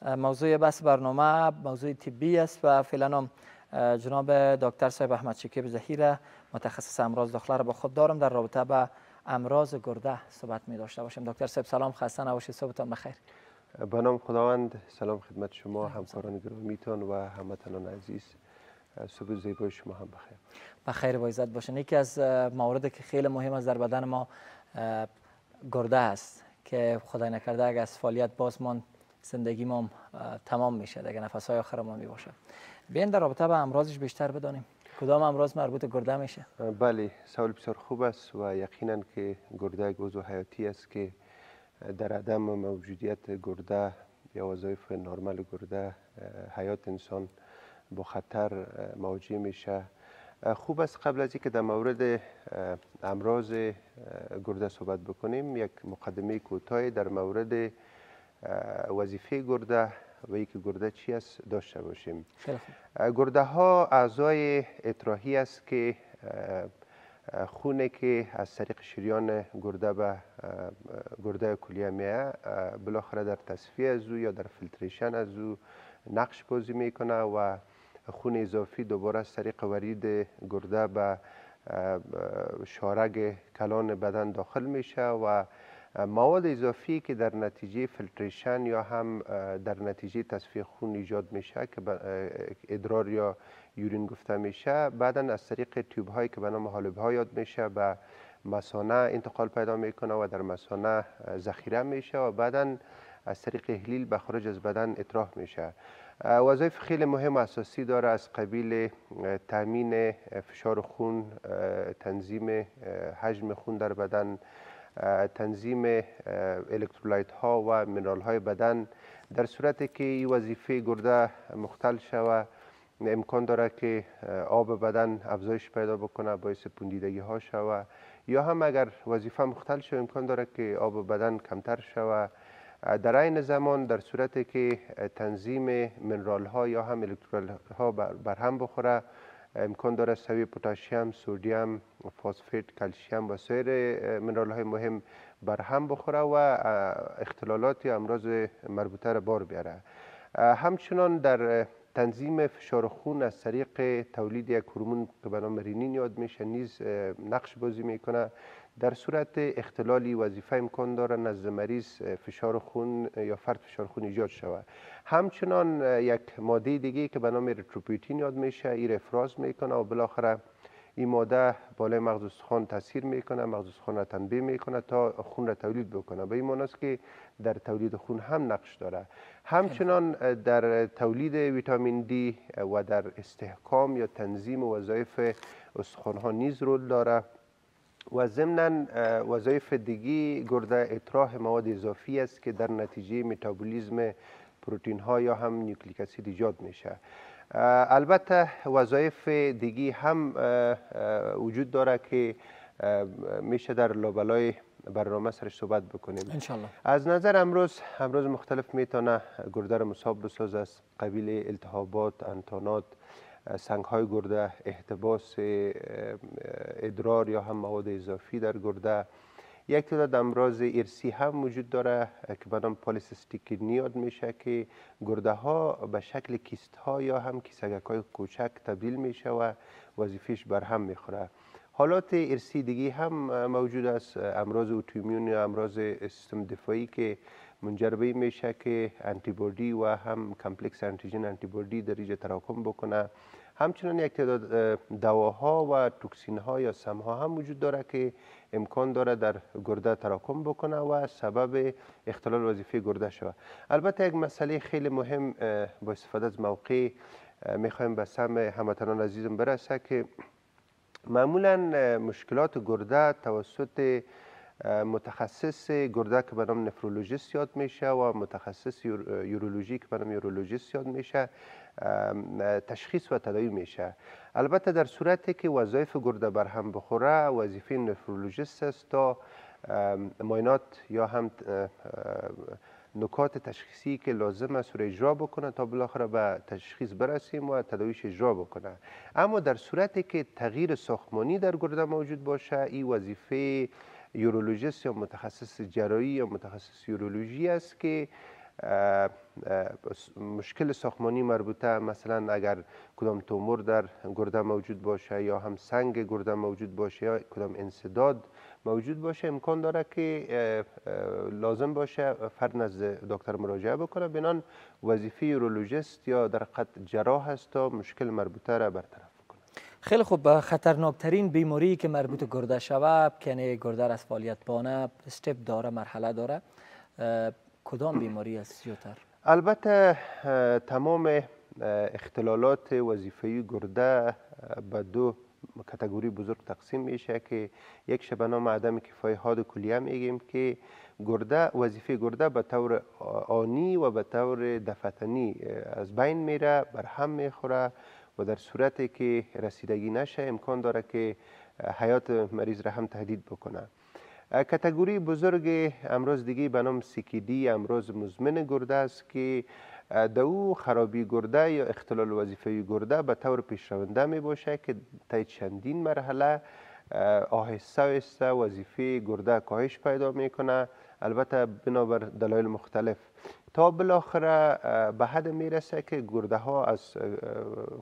موضوع بحث برنامه موضوع طبی است و فعلا هم جناب دکتر صاحب احمد شکیب ظهیر متخصص امراض داخله را با خود دارم در رابطه با امراض گرده صحبت می داشته باشیم. دکتر صاحب سلام، خسته نباشید، صبحتان بخیر. به نام خداوند. سلام خدمت شما همکاران گرامیتان و هموطنان عزیز. صبح زیبای شما هم بخیر. بخیر و عزت باشین. یکی از مواردی که خیلی مهم است در بدن ما گرده است که خدای نکرده اگر از فعالیت باز ماند زندگی ما تمام میشه، دیگه نفس‌های آخر ما میباشه. بیاین در رابطه با امراضش بیشتر بدانیم. کدام امراض مربوط گرده میشه؟ بله، سوال بسیار خوب است و یقینا که گرده یک عضو حیاتی است که در عدم موجودیت گرده یا وظایف نرمال گرده حیات انسان با خطر مواجه میشه. خوب است قبل از اینکه در مورد امراض گرده صحبت بکنیم یک مقدمه کوتاهی در مورد وظیفه گرده و اینکه گرده چی است داشته باشیم. گرده ها اعضای اطراحی است که خونه که از طریق شریان گرده به گرده کلیه میه بالاخره در تصفیه از او یا در فیلتریشن از او نقش بازی میکنه و خون اضافی دوباره از طریق ورید گرده به شارگ کلان بدن داخل میشه و مواد اضافی که در نتیجه فیلتریشن یا هم در نتیجه تصفیه خون ایجاد میشه که ادرار یا یورین گفته میشه، بعدا از طریق تیوب هایی که به نام حالب ها یاد میشه به مثانه انتقال پیدا میکنه و در مثانه ذخیره میشه و بعدا از طریق احلیل به خارج از بدن اطراح میشه. وظایف خیلی مهم و اساسی داره از قبیل تامین فشار خون، تنظیم حجم خون در بدن، تنظیم الکترولایت ها و منرال های بدن. در صورتی که این وظیفه گرده مختل شود امکان داره که آب بدن افزایش پیدا بکنه، باعث پوندیدگی ها شود، یا هم اگر وظیفه مختل شود امکان داره که آب بدن کمتر شود. در این زمان در صورتی که تنظیم منرال ها یا هم الکترولایت ها بر هم بخوره امکان داره سوی پتاسیم، سدیم، فسفر، کلسیم و سایر منرال های مهم بر هم بخوره و اختلالات یا امراض مربوطه را بار بیاره. همچنان در تنظیم فشار خون از طریق تولید یک هورمون که به نام رینین یاد میشه نیز نقش بازی میکنه. در صورت اختلالی وظیفه امکان داره نزد مریض فشار خون یا فرط فشار خون ایجاد شود. همچنان یک ماده دیگه که به نام اریتروپویتین یاد میشه این افراز میکنه و بالاخره این ماده بالای مغز استخوان تاثیر میکنه، مغز استخوان را تنبیه میکنه تا خون را تولید بکنه. به این معنی است که در تولید خون هم نقش داره. همچنان در تولید ویتامین دی و در استحکام یا تنظیم وظایف استخوان ها نیز رول داره. و ضمناً وظایف دیگی گرده اطراح مواد اضافی است که در نتیجه متابولیسم پروتئین ها یا هم نیوکلیک اسید ایجاد میشه. البته وظایف دیگی هم وجود داره که میشه در لابلای برنامه سرش صحبت بکنیم انشالله. از نظر امروز مختلف میتونه گرده را مصاب بسازه از قبیل التهابات، انتانات، سنگ های گرده، احتباس ادرار یا هم مواد اضافی در گرده. یک تعداد امراض ارثی هم وجود داره که به نام پالیسیستیک کدنی یاد میشه که گرده ها به شکل کیست ها یا هم کیسگک های کوچک تبدیل میشه و وظیفهش بر هم میخوره. حالات ارثی دیگه هم موجود است، امراض اوتومیون یا امراض سیستم دفاعی که منجر به میشه که آنتیبادی و هم کمپلکس آنتیژن آنتیبادی در اینجا تراکم بکنه. همچنین یک تعداد دواها و توکسین ها یا سم ها هم وجود داره که امکان داره در گرده تراکم بکنه و سبب اختلال وظیفه گرده شود. البته یک مسئله خیلی مهم با استفاده از موقع میخوایم به سمع هموطنان عزیزم برسه که معمولا مشکلات گرده توسط متخصص گرده که به نام نفرولوژیست یاد میشه و متخصص یورولوژی که به نام یورولوژیست یاد میشه تشخیص و تداوی میشه. البته در صورتی که وظایف گرده بر هم بخوره وظیفه نفرولوژیست است تا معاینات یا هم نکات تشخیصی که لازم است رو اجرا بکنه تا بالاخره به تشخیص برسیم و تداویش اجرا بکنه. اما در صورتی که تغییر ساختمانی در گرده موجود باشه این وظیفه یورولوژیست یا متخصص جراحی یا متخصص یورولوژی است که مشکل ساختمانی مربوطه، مثلا اگر کدام تومور در گرده موجود باشه یا هم سنگ گرده موجود باشه یا کدام انسداد موجود باشه، امکان داره که لازم باشه فرد نزد دکتر مراجعه بکنه. بنان وظیفه یورولوژیست یا در حقیقت جراح است تا مشکل مربوطه را برطرف کنه. خیلی خوب. خطرناکترین بیماری که مربوط گرده شود که یعنی گرده از فعالیت بانه استپ داره، مرحله داره، کدام بیماری است زیاتر؟ البته تمام اختلالات وظیفه‌ای گرده به دو کاتگوری بزرگ تقسیم میشه که یک به نام عدم کفای حاد کلیه میگیم که وظیفه گرده به طور آنی و به طور دفعتنی از بین میره، بر هم میخوره و در صورتی که رسیدگی نشه امکان داره که حیات مریض را هم تهدید بکنه. کاتگوری بزرگ امراض دیگه به نام CKD، امراض مزمن گرده است که دو خرابی گرده یا اختلال وظیفه گرده به طور پیشرونده می باشه که طی چندین مرحله آهسته آهسته وظیفه گرده کاهش پیدا میکنه، البته بنابر دلایل مختلف، تا بالاخره به حد میرسه که گرده ها از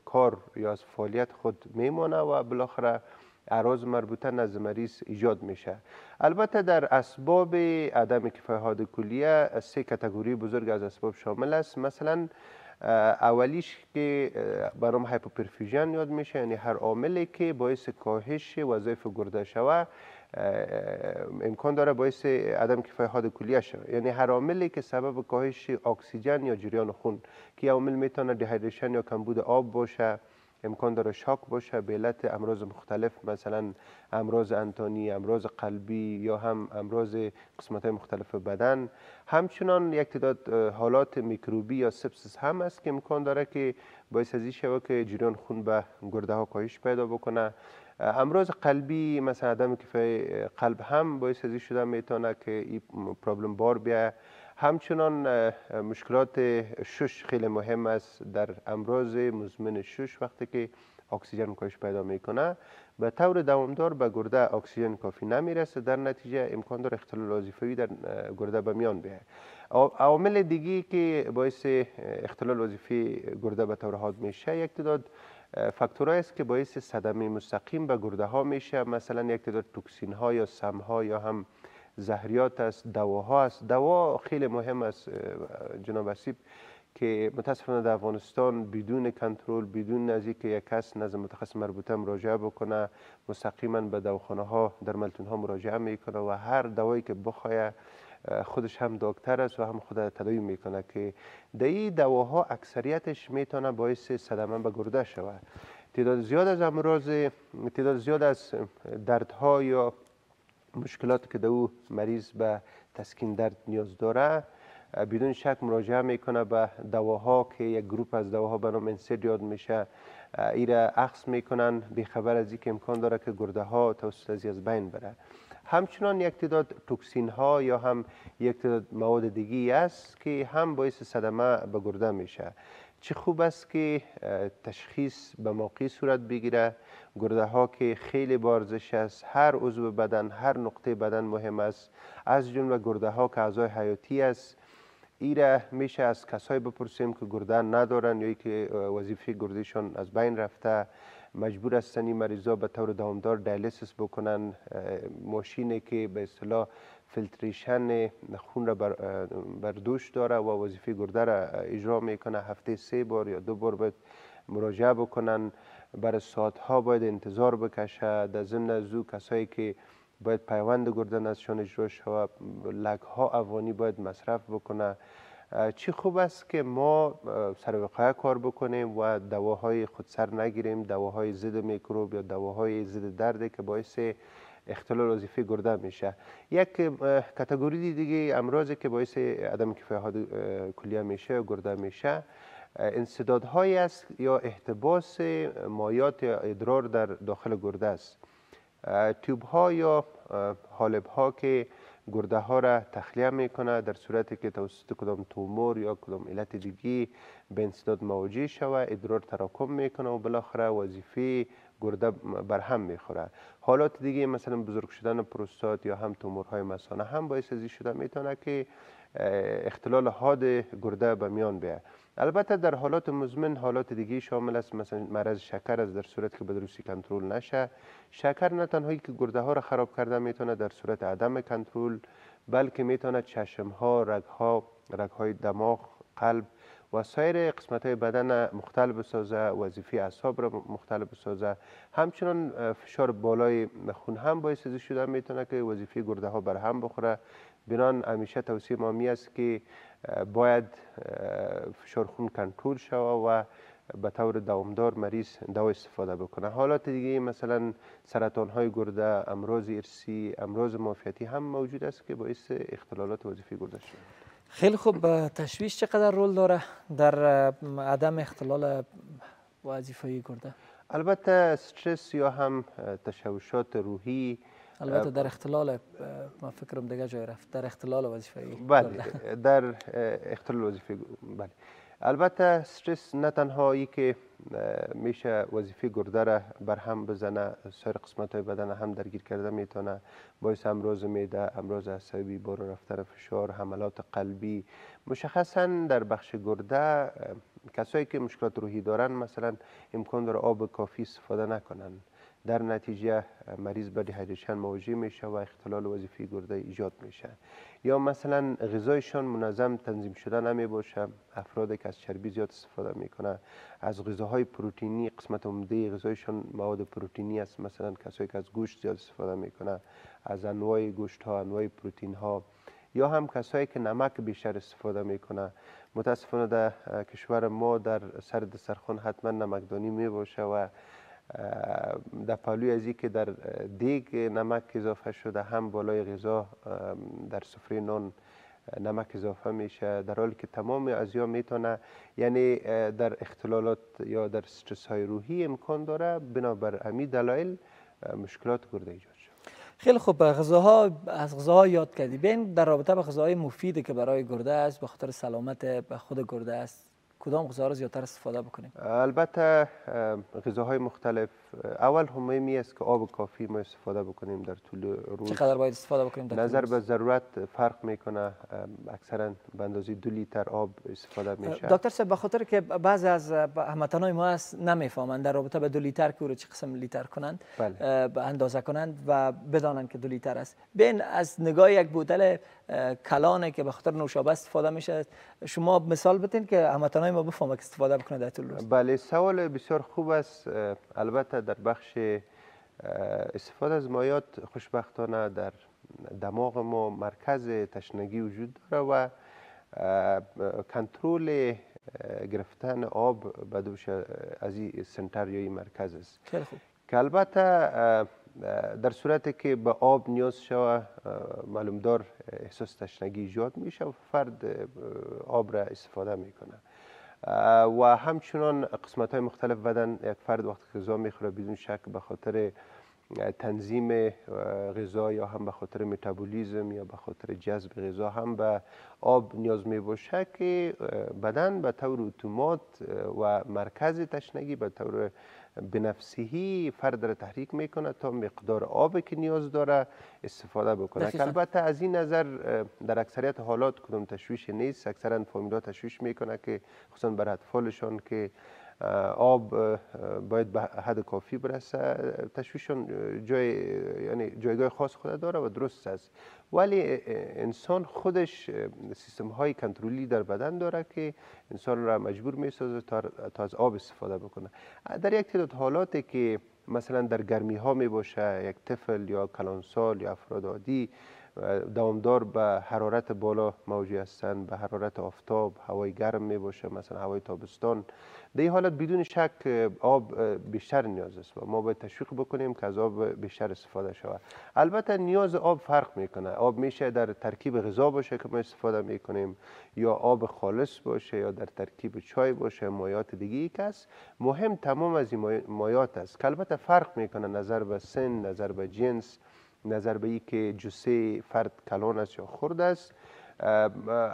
کار یا از فعالیت خود میمانه و بالاخره اعراض مربوطه نزد مریض ایجاد میشه. البته در اسباب عدم کفای حاد کلیه 3 کاتگوری بزرگ از اسباب شامل است. مثلا اولیش که به نام هایپوپرفیوژن یاد میشه، یعنی هر عاملی که باعث کاهش وظایف گرده شود امکان داره باعث عدم کفای حاد کلیه شود، یعنی هر عاملی که سبب کاهش اکسیژن یا جریان خون، که عامل میتونه دیهایدریشن یا کمبود آب باشه، امکان داره شاک باشه به علت امراض مختلف، مثلا امراض انتانی، امراض قلبی یا هم امراض قسمت های مختلف بدن. همچنان یک تعداد حالات میکروبی یا سپسیس هم است که امکان داره که باعث ازی شود که جریان خون به گرده ها کاهش پیدا بکنه. امراض قلبی مثلا عدم کفای قلب هم باعث ازی شده میتونه که این پرابلم بار بیایه. همچنان مشکلات شش خیلی مهم است. در امراض مزمن شش وقتی که اکسیژن کاهش پیدا میکنه به طور دوامدار به گرده اکسیژن کافی نمیرسه، در نتیجه امکان داره اختلال وظیفه‌ای در گرده به میان بیاید. عوامل دیگی که باعث اختلال وظیفی گرده به طور حاد میشه یک تعداد فاکتورایی است که باعث صدمه مستقیم به گرده ها میشه، مثلا یک تعداد توکسین ها یا سم ها یا هم زهریات است، دواها است. دوا خیلی مهم است جناب اسیب که متاسفانه در افغانستان بدون کنترل، بدون از اینکه یک کس نزد متخصص مربوطه مراجعه بکنه، مستقیما به دواخانه ها در ملتون ها مراجعه میکنه و هر دوایی که بخواه خودش هم دکتر است و هم خود تداوی میکنه که در این دواها اکثریتش میتونه باعث صدمه به گرده شود. تعداد زیاد از امراض، تعداد زیاد از دردها یا مشکلات که دو مریض به تسکین درد نیاز داره بدون شک مراجعه میکنه به دواها که یک گروپ از دواها به نام انسید یاد میشه. ایره اخذ میکنن بی خبر از اینکه امکان داره که گرده ها توسط از بین بره. همچنان یک تعداد توکسین ها یا هم یک تعداد مواد دیگی است که هم باعث صدمه به گرده میشه. چه خوب است که تشخیص به موقع صورت بگیره. گرده ها که خیلی بارزش است، هر عضو بدن، هر نقطه بدن مهم است، از جمله گرده ها که اعضای حیاتی است. ایره میشه از کسایی بپرسیم که گرده ندارن یا که وظیفه گردهشان از بین رفته، مجبور هستن این مریضا به طور دوامدار دیالیسیس بکنن، ماشینی که به اصطلاح فیلتریشن خون را بر دوش داره و وظیفه گرده را اجرا میکنه، هفته 3 بار یا 2 بار باید مراجعه بکنن، برای ساعتها باید انتظار بکشه. در ضمن از او کسایی که باید پیوند گرده نزدشان اجرا شود، لگ‌ها افغانی باید مصرف بکنه. چی خوب است که ما سر وقایع کار بکنیم و دواهای خودسر نگیریم، دواهای ضد میکروب یا دواهای ضد درد که باعث اختلال وظیفه گرده میشه. یک کاتگوری دیگه امراضی که باعث عدم کفای حاد کلیه میشه و گرده میشه انسدادهایی است یا احتباس مایات یا ادرار در داخل گرده است. تیوب ها یا حالب ها که گرده ها را تخلیه میکنه در صورتی که توسط کدام تومور یا کدام علت دیگی به انسداد مواجه شود، ادرار تراکم میکنه و بالاخره وظیفه گرده برهم میخوره. حالات دیگه مثلا بزرگ شدن پروستات یا هم تومورهای مثانه هم باعث ازی شده میتونه که اختلال حاد گرده به میان بیاد. البته در حالات مزمن حالات دیگه شامل است، مثلا مرض شکر است در صورت که به درستی کنترل نشه. شکر نه تنهایی که گرده ها را خراب کرده میتونه در صورت عدم کنترل، بلکه میتونه چشم ها، رگ های دماغ، قلب و سایر قسمت های بدن مختل بسازه، وظیفه اعصاب را مختل بسازه. همچنان فشار بالای خون هم باعث شده میتونه که وظیفه گرده ها برهم بخوره. بنان همیشه توصیه ما می است که باید فشار خون کنترل شود و به طور دوامدار مریض دوا استفاده بکنه. حالات دیگه مثلا سرطان های گرده، امراض ارثی، امراض معافیتی هم موجود است که باعث اختلالات وظیفه گرده شده. خیلی خوب. تشویش چقدر رول داره در عدم اختلال وظیفه گرده؟ البته استرس یا هم تشوشات روحی، البته در اختلال، ما فکرم دیگه جای رفت، در اختلال وظیفه بله، در اختلال وظیفه، بله. البته استرس نه تنهایی که میشه وظیفه گرده را برهم بزنه، سایر قسمت های بدن هم درگیر کرده میتونه، باعث امراض معده، امراض عصبی، بالا رفتن فشار، حملات قلبی. مشخصا در بخش گرده کسایی که مشکلات روحی دارن مثلا امکان داره آب کافی استفاده نکنن، در نتیجه مریض به دیهایدریشن مواجه میشه و اختلال وظیفه گرده ایجاد میشه. یا مثلا غذایشان منظم تنظیم شده نمی باشه، افرادی که از چربی زیاد استفاده میکنه، از غذاهای پروتئینی، قسمت عمده غذایشان مواد پروتئینی است، مثلا کسایی که از گوشت زیاد استفاده میکنه، از انواع گوشت ها، انواع پروتئین ها، یا هم کسایی که نمک بیشتر استفاده میکنه. متاسفانه در کشور ما در سر دسترخوان حتما نمکدانی می باشه و در پهلوی از که در دیگ نمک اضافه شده، هم بالای غذا در سفره نان نمک اضافه میشه، در حالی که تمام اشیا میتونه، یعنی در اختلالات یا در استرس های روحی امکان داره بنابر همین دلایل مشکلات گرده ایجاد شد. خیلی خوب. غذاها، از غذاها یاد کردی، بین در رابطه با غذاهای مفیدی که برای گرده است، به خاطر سلامت خود گرده است، کدام غذا را زیادتر استفاده بکنیم؟ البته غذاهای مختلف. اول مهمی است که آب کافی ما استفاده بکنیم در طول روز. چقدر باید استفاده بکنیم در طول نظر روز؟ به ضرورت فرق میکنه، اکثرا به اندازه 2 لیتر آب استفاده میشه. دکتر صاحب، به خاطر که بعضی از هموطنان ما هست نمیفهمند در رابطه به 2 لیتر که او چه قسم لیتر کنند، بله. اندازه کنند و بدانند که 2 لیتر است. بین از نگاه یک بوتل کلانه که به خاطر نوشابه استفاده میشه، شما مثال بتین که هموطنان ما بفهمند که استفاده بکنه در طول روز. بله، سوال بسیار خوب است. البته در بخش استفاده از مایات خوشبختانه در دماغ ما مرکز تشنگی وجود داره و کنترل گرفتن آب به دوش از این سنتر یا این مرکز است. خیلی خوب. که البته در صورتی که به آب نیاز شود معلوم دار احساس تشنگی ایجاد میشه و فرد آب را استفاده میکنه. و همچنان قسمت های مختلف بدن، یک فرد وقتی غذا میخوره بدون شک به خاطر تنظیم غذا یا هم به خاطر متابولیسم یا به خاطر جذب غذا هم به آب نیاز می باشه که بدن به طور اتومات و مرکز تشنگی به طور بنفسهی فرد را تحریک میکنه تا مقدار آب که نیاز داره استفاده بکنه. که البته از این نظر در اکثریت حالات کدام تشویش نیست. اکثرا فامیلا تشویش میکنه که خصوصا بر اطفالشان که آب باید به حد کافی برسه. تشویششون یعنی جایگاه خاص خود داره و درست است، ولی انسان خودش سیستم های کنترلی در بدن داره که انسان را مجبور میسازه تا از آب استفاده بکنه. در یک تعداد حالاتی که مثلا در گرمی ها می باشه، یک طفل یا کلانسال یا افراد عادی دوامدار به حرارت بالا مواجه هستند، به حرارت آفتاب، هوای گرم می باشه، مثلا هوای تابستان، در این حالت بدون شک آب بیشتر نیاز است و ما باید تشویق بکنیم که از آب بیشتر استفاده شود. البته نیاز آب فرق میکنه. آب میشه در ترکیب غذا باشه که ما استفاده میکنیم، یا آب خالص باشه، یا در ترکیب چای باشه، مایات دیگه ای که است. مهم تمام از این مایات است که البته فرق میکنه نظر به سن، نظر به جنس، نظر به این که جثه فرد کلان است یا خرد است.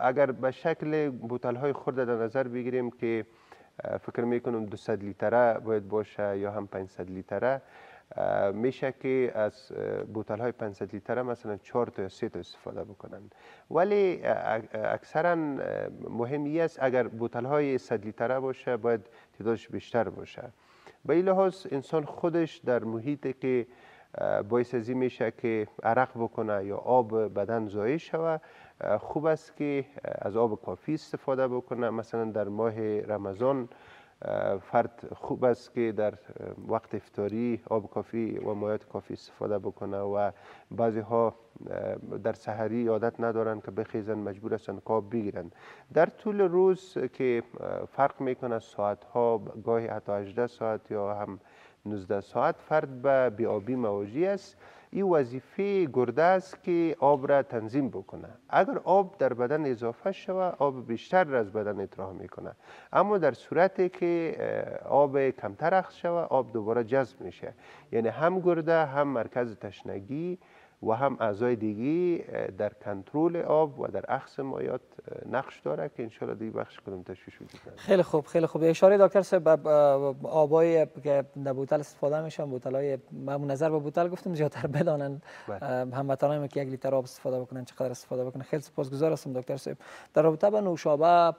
اگر به شکل بوتل های خرد در نظر بگیریم که فکر میکنم 200 لیتره باید باشه یا هم 500 لیتره. میشه که از بوتل های 500 لیتره مثلا 4 تا یا 3 تا استفاده بکنن. ولی اکثرا مهمی است اگر بوتل های 100 لیتره باشه باید تعدادش بیشتر باشه. به این لحاظ انسان خودش در محیطی که باعث ازی میشه که عرق بکنه یا آب بدن ضایع شود، خوب است که از آب کافی استفاده بکنه. مثلا در ماه رمضان فرد خوب است که در وقت افطاری آب کافی و مایعات کافی استفاده بکنه و بعضی ها در سحری عادت ندارن که بخیزن، مجبور هستن که آب بگیرن. در طول روز که فرق میکنه ساعت ها، گاهی حتی 18 ساعت یا هم 19 ساعت فرد به بی‌آبی مواجه است. این وظیفه گرده است که آب را تنظیم بکنه. اگر آب در بدن اضافه شود، آب بیشتر از بدن اطراح میکنه، اما در صورتی که آب کمتر اخذ شود، آب دوباره جذب میشه. یعنی هم گرده، هم مرکز تشنگی و هم اعضای دیگی در کنترل آب و در اخذ مایعات نقش داره که انشالله دیگه بخش کدوم تشویش وجود نداره. خیلی خوب، خیلی خوب. اشاره دکتر صاحب به آبای که در بوتل استفاده میشن، بوتلای معمول نظر به بوتل گفتم زیادتر بدانن هموطنان که 1 لیتر آب استفاده بکنن چقدر استفاده بکنن. خیلی سپاسگزار هستم دکتر صاحب. در رابطه با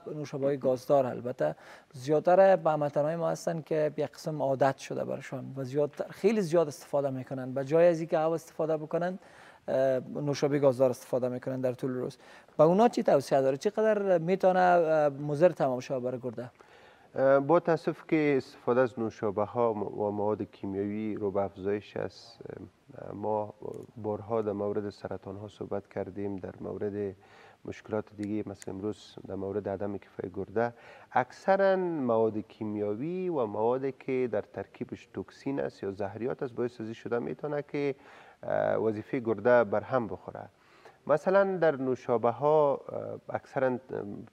نوشابه گازدار، البته زیادتر به هموطنان ما هستن که یک قسم عادت شده برشان و خیلی زیاد استفاده میکنن. به جای از اینکه آب استفاده بکنن نوشابه گازدار استفاده میکنن در طول روز. با اونا چی توصیه داره؟ چقدر میتونه مضر تمام شود برای گرده؟ با تاسف که استفاده از نوشابه ها و مواد کیمیایی رو به افزایش است. ما بارها در مورد سرطان ها صحبت کردیم، در مورد مشکلات دیگه مثل امروز در مورد عدم کفای گرده. اکثرا مواد کیمیایی و موادی که در ترکیبش توکسین است یا زهریات است باعث ازی شده میتونه که وظیفه گرده برهم بخوره. مثلا در نوشابه ها اکثرا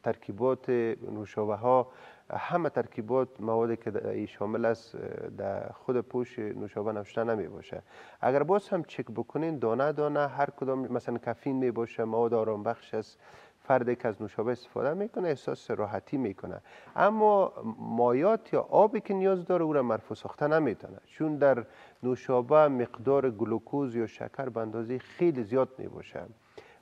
ترکیبات نوشابه ها همه ترکیبات موادی که شامل است در خود پوش نوشابه نوشته نمی باشه. اگر باز هم چک بکنین دانه دانه هر کدام مثلا کافین می باشه، مواد آرام بخش است، فردی که از نوشابه استفاده میکنه احساس راحتی میکنه، اما مایعات یا آبی که نیاز داره او را مرفوع ساخته نمیتونه، چون در نوشابه مقدار گلوکوز یا شکر به اندازه خیلی زیاد می باشه،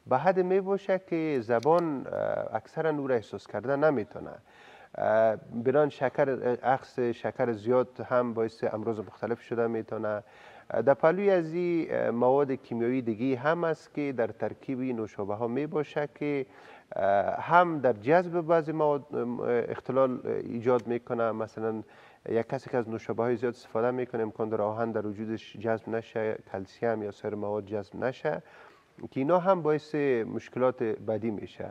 به حد می باشه که زبان اکثرا او را احساس کرده نمیتونه. بران اخذ شکر زیاد هم باعث امراض مختلف شده میتونه. در پلوی از این مواد کیمیایی دیگی هم است که در ترکیب نوشابه ها می باشه که هم در جذب بعضی مواد اختلال ایجاد میکنه. مثلا یک کسی که از نوشابه های زیاد استفاده میکنه امکان داره آهن در وجودش جذب نشه، کلسیم یا سایر مواد جذب نشه که اینا هم باعث مشکلات بعدی میشه.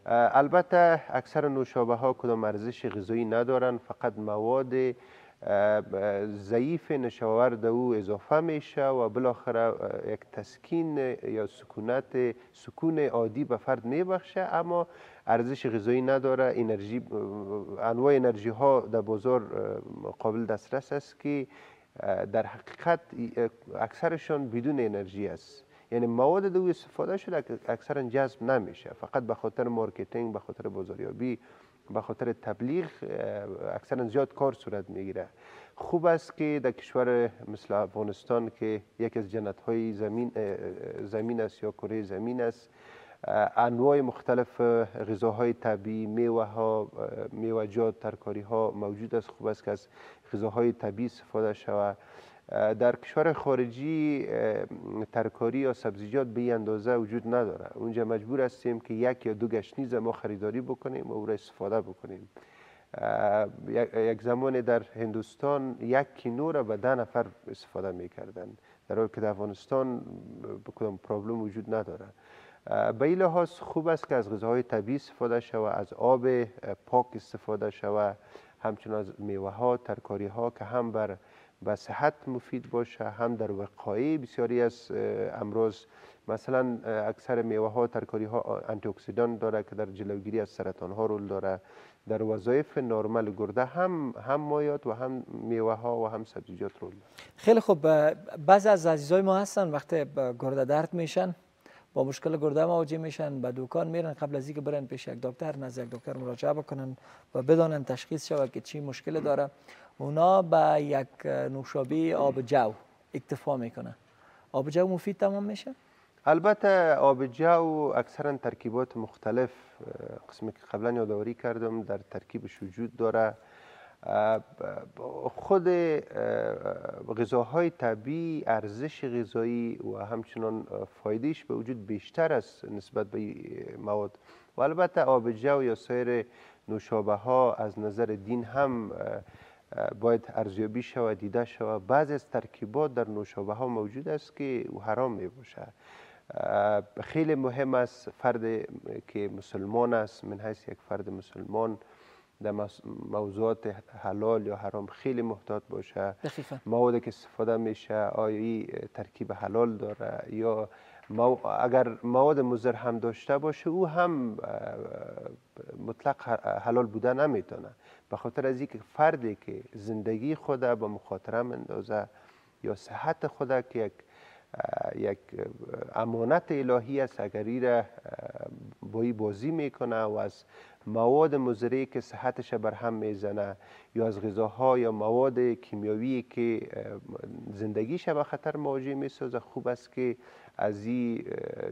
البته اکثر نوشابه ها کدام ارزش غذایی ندارن، فقط مواد ضعیف نشاور در او اضافه میشه و بالاخره یک تسکین یا سکون عادی به فرد میبخشه، اما ارزش غذایی نداره. انواع انرژی ها در بازار قابل دسترس است که در حقیقت اکثرشان بدون انرژی است. یعنی مواد دو استفاده شده اکثرا جذب نمیشه، فقط به خاطر مارکتینگ، به خاطر بازاریابی، به خاطر تبلیغ اکثرا زیاد کار صورت میگیره. خوب است که در کشور مثل افغانستان که یکی از جنت‌های زمین است یا کره زمین است، انواع مختلف غذاهای طبیعی، میوه‌جات، ترکاری ها موجود است. خوب است که از غذاهای طبیعی استفاده شود. در کشور خارجی ترکاری یا سبزیجات به این اندازه وجود نداره. اونجا مجبور هستیم که 1 یا 2 گشنیز ما خریداری بکنیم و او را استفاده بکنیم. یک زمان در هندوستان 1 کیلو را به 10 نفر استفاده میکردن، در حالی که در افغانستان کدام پرابلم وجود نداره. به این لحاظ خوب است که از غذاهای طبیعی استفاده شود، از آب پاک استفاده شود، همچنین از میوه ها، ترکاری ها که هم به صحت مفید باشه، هم در وقایع بسیاری از امراض. مثلا اکثر میوه ها، ترکاری ها آنتی اکسیدان داره که در جلوگیری از سرطان ها رول داره. در وظایف نرمال گرده هم مایعات و هم میوه ها و هم سبزیجات رول داره. خیلی خوب. بعضی از عزیزای ما هستن وقتی گرده درد میشن با مشکل گرده مواجه میشن، به دکان میرن، قبل از اینکه برن پیش یک دکتر، نزد یک دکتر مراجعه بکنن و بدانن تشخیص شود که چی مشکل داره، اونا به یک نوشابه آب جو اکتفا میکنن. آب جو مفید تمام میشه؟ البته آب جو اکثرا ترکیبات مختلف، قسمی که قبلا یادآوری کردم، در ترکیبش وجود داره. خود غذاهای طبیعی ارزش غذایی و همچنان فایدهش به وجود بیشتر است نسبت به مواد. و البته آب جو یا سایر نوشابه ها از نظر دین هم باید ارزیابی شود، دیده شود. بعضی از ترکیبات در نوشابه ها موجود است که حرام می باشه. خیلی مهم است فرد که مسلمان است، من حیث یک فرد مسلمان، در موضوعات حلال یا حرام خیلی محتاط باشه. موادی که استفاده میشه آیا ترکیب حلال داره یا اگر مواد مضر هم داشته باشه او هم مطلق حلال بوده نمیتونه. به خاطر از اینکه فردی که زندگی خود به مخاطره اندازه یا صحت خود که یک امانت الهی است، اگر ایره با بازی میکنه و از مواد مضری که صحتش بر هم میزنه یا از غذاها یا مواد کیمیاوی که زندگیش به خطر مواجه میسازه، خوب است که از این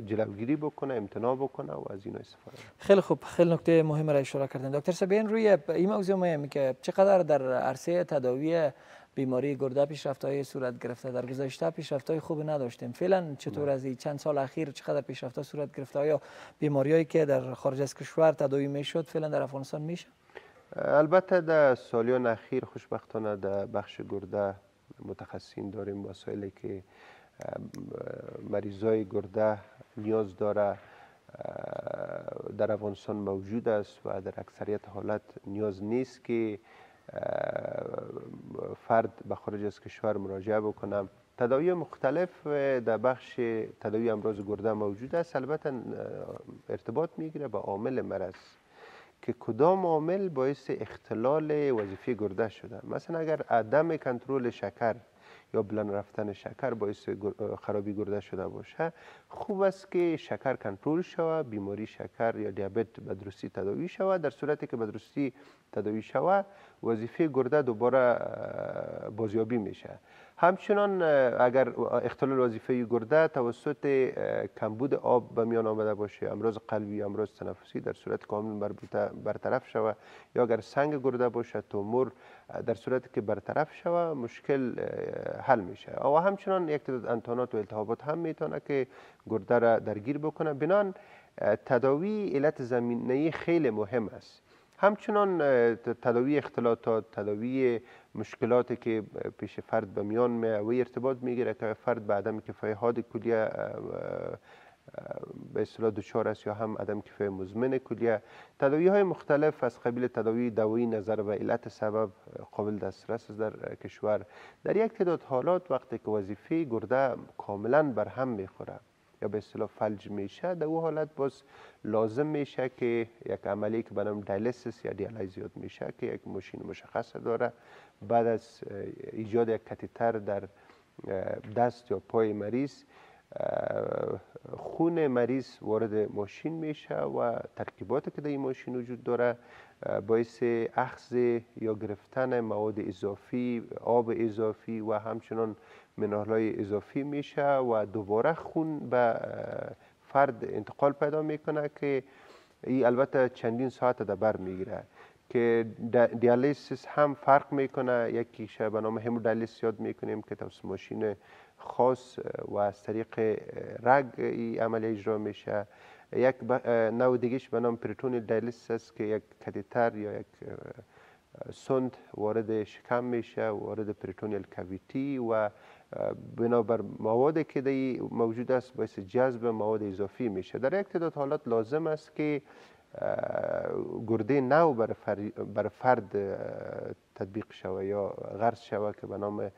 جلوگیری بکنه، امتناع بکنه و از اینا استفاده کنه. خیلی خوب، خیلی نکته مهم را اشاره کردن دکتر سبین. روی این موضوع مهمی که چقدر در عرصه تداوی بیماری گرده پیشرفت‌های صورت گرفته، در گذشته پیشرفت‌های خوب نداشتیم، فعلا چطور از این چند سال اخیر چقدر پیشرفت‌ها صورت گرفته؟ یا بیماریایی که در خارج از کشور تداوی میشد فعلا در افغانستان میشه؟ البته در سالیان اخیر خوشبختانه در بخش گرده متخصصین داریم، وسایلی که مریضای گرده نیاز داره در افغانستان موجود است و در اکثریت حالت نیاز نیست که فرد به خارج از کشور مراجعه بکنم. تداوی مختلف در بخش تداوی امراض گرده موجود است. البته ارتباط میگیره با عامل مرض که کدام عامل باعث اختلال وظیفه گرده شده. مثلا اگر عدم کنترل شکر یا بلند رفتن شکر باعث خرابی گرده شده باشه، خوب است که شکر کنترل شود، بیماری شکر یا دیابت به درستی تداوی شود. در صورتی که به درستی تداوی شود، وظیفه گرده دوباره بازیابی میشه. همچنان اگر اختلال وظیفه گرده توسط کمبود آب به میان آمده باشه، امراض قلبی، امراض تنفسی، در صورت کامل برطرف شود، یا اگر سنگ گرده باشه، تومور، در صورتی که برطرف شود مشکل حل میشه. و همچنان یک تعداد انتانات و التهابات هم میتونه که گرده را درگیر بکنه. بنان تداوی علت زمینه‌ای خیلی مهم است. همچنان تداوی اختلالات، تداوی مشکلاتی که پیش فرد به میان میاد و ارتباط میگیره که فرد به عدم کفایت حاد کلیه به اصطلاح دچار است یا هم عدم کفایت مزمن کلیه. تداوی های مختلف از قبیل تداوی دوایی نظر و علت سبب قابل دسترس است در کشور. در یک تعداد حالات وقتی که وظیفه گرده کاملا بر هم میخوره یا به اصطلاح فلج میشه، در او حالت باز لازم میشه که یک عملی که به نام دیالیسیس یا دیالیز یاد میشه که یک ماشین مشخص داره. بعد از ایجاد یک کاتتر در دست یا پای مریض، خون مریض وارد ماشین میشه و ترکیباتی که در این ماشین وجود داره باعث اخذ یا گرفتن مواد اضافی، آب اضافی و همچنان منرال‌های اضافی میشه و دوباره خون به فرد انتقال پیدا میکنه که این البته چندین ساعت در بر میگیره. که دیالیسیس هم فرق میکنه، یکیش به نام همودیالیسیس یاد میکنیم که توسط ماشین خاص و از طریق رگ این عملیه اجرا میشه. یک نوع دیگهش به نام پریتونیل دیالیسیس است که یک کاتتر یا یک سوند وارد شکم میشه، وارد پریتونیل کاویتی و بنابر موادی که در موجود است باعث جذب مواد اضافی میشه. در یک تعداد حالات لازم است که گرده نو بر فرد تطبیق شود یا غرس شود که به نام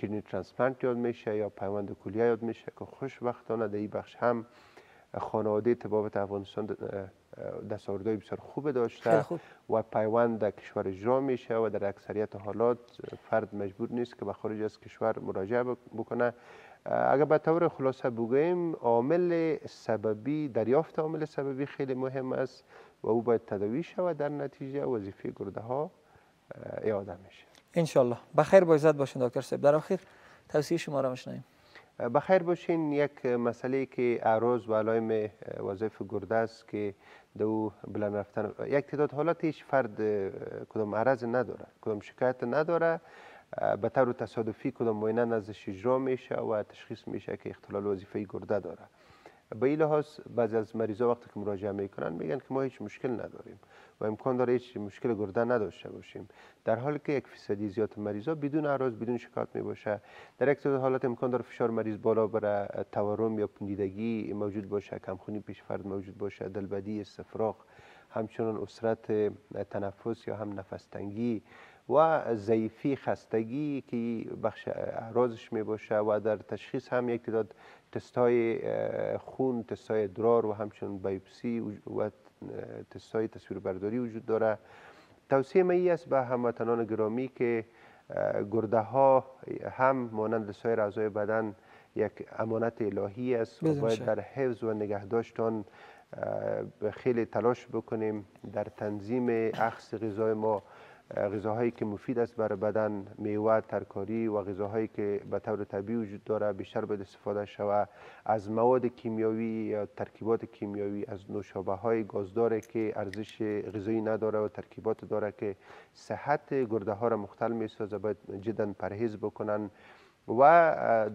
کدنی ترانسپلانت یاد میشه یا پیوند کلیه یاد میشه که خوشبختانه در این بخش هم خانواده طبابت افغانستان دستاوردهای بسیار خوب داشته و پیوند در کشور اجرا میشه و در اکثریت حالات فرد مجبور نیست که به خارج از کشور مراجعه بکنه. اگر به طور خلاصه بگوییم عامل سببی، دریافت عامل سببی خیلی مهم است و او باید تداوی شود، در نتیجه وظیفه گرده ها اعاده میشه. انشالله. بخیر با عزت باشین دکتر صاحب. در آخر توصیه شما را میشنویم. بخیر باشین. یک مسئله که اعراض و علائم وظایف گرده است که دو بلند رفتن، یک تعداد حالات هیچ فرد کدام عرض نداره، کدام شکایت نداره، به طور تصادفی کدام معاینه نزدش اجرا میشه و تشخیص میشه که اختلال وظیفه گرده داره. به این لحاظ بعضی از مریضا وقتی که مراجعه میکنن میگن که ما هیچ مشکل نداریم و امکان داره هیچ مشکل گرده نداشته باشیم، در حالی که 1% زیاد مریضا بدون اعراض بدون شکایت می باشه. در یک حالت امکان داره فشار مریض بالا بره، تورم یا پوندیدگی موجود باشه، کمخونی پیش فرد موجود باشه، دلبدی، استفراغ، همچنان اسرت تنفس یا هم نفس تنگی و ضعیفی، خستگی که بخش اعراضش می باشه و در تشخیص هم یک تعداد تستای خون، تستای ادرار و همچنین بایوپسی و تستای تصویربرداری وجود داره. توصیه من است به هموطنان گرامی که گرده ها هم مانند سایر اعضای بدن یک امانت الهی است و باید در حفظ و نگهداشت آن خیلی تلاش بکنیم. در تنظیم اخذ غذای ما، غذاهایی که مفید است برای بدن، میوه، ترکاری و غذاهایی که به طور طبیعی وجود داره بیشتر باید استفاده شود. از مواد کیمیاوی یا ترکیبات کیمیاوی، از نوشابه های گازدار که ارزش غذایی نداره و ترکیبات داره که صحت گرده ها را مختل میسازه، باید جدا پرهیز بکنن و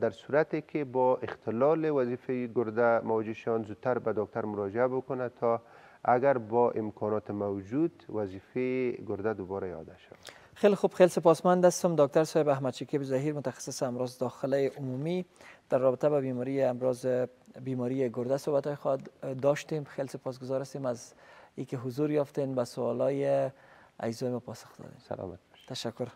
در صورتی که با اختلال وظیفه گرده مواجه شوند زودتر به دکتر مراجعه بکنه تا اگر با امکانات موجود وظیفه گرده دوباره اعاده شود. خیلی خوب، خیلی سپاسمند هستم دکتر صاحب احمد شکیب ظهیر، متخصص امراض داخله عمومی. در رابطه با بیماری گرده صحبت خود داشتیم. خیلی سپاسگزار هستیم از اینکه حضور یافتین، به سوالای عزیزای ما پاسخ دادین. سلامت باشید. تشکر.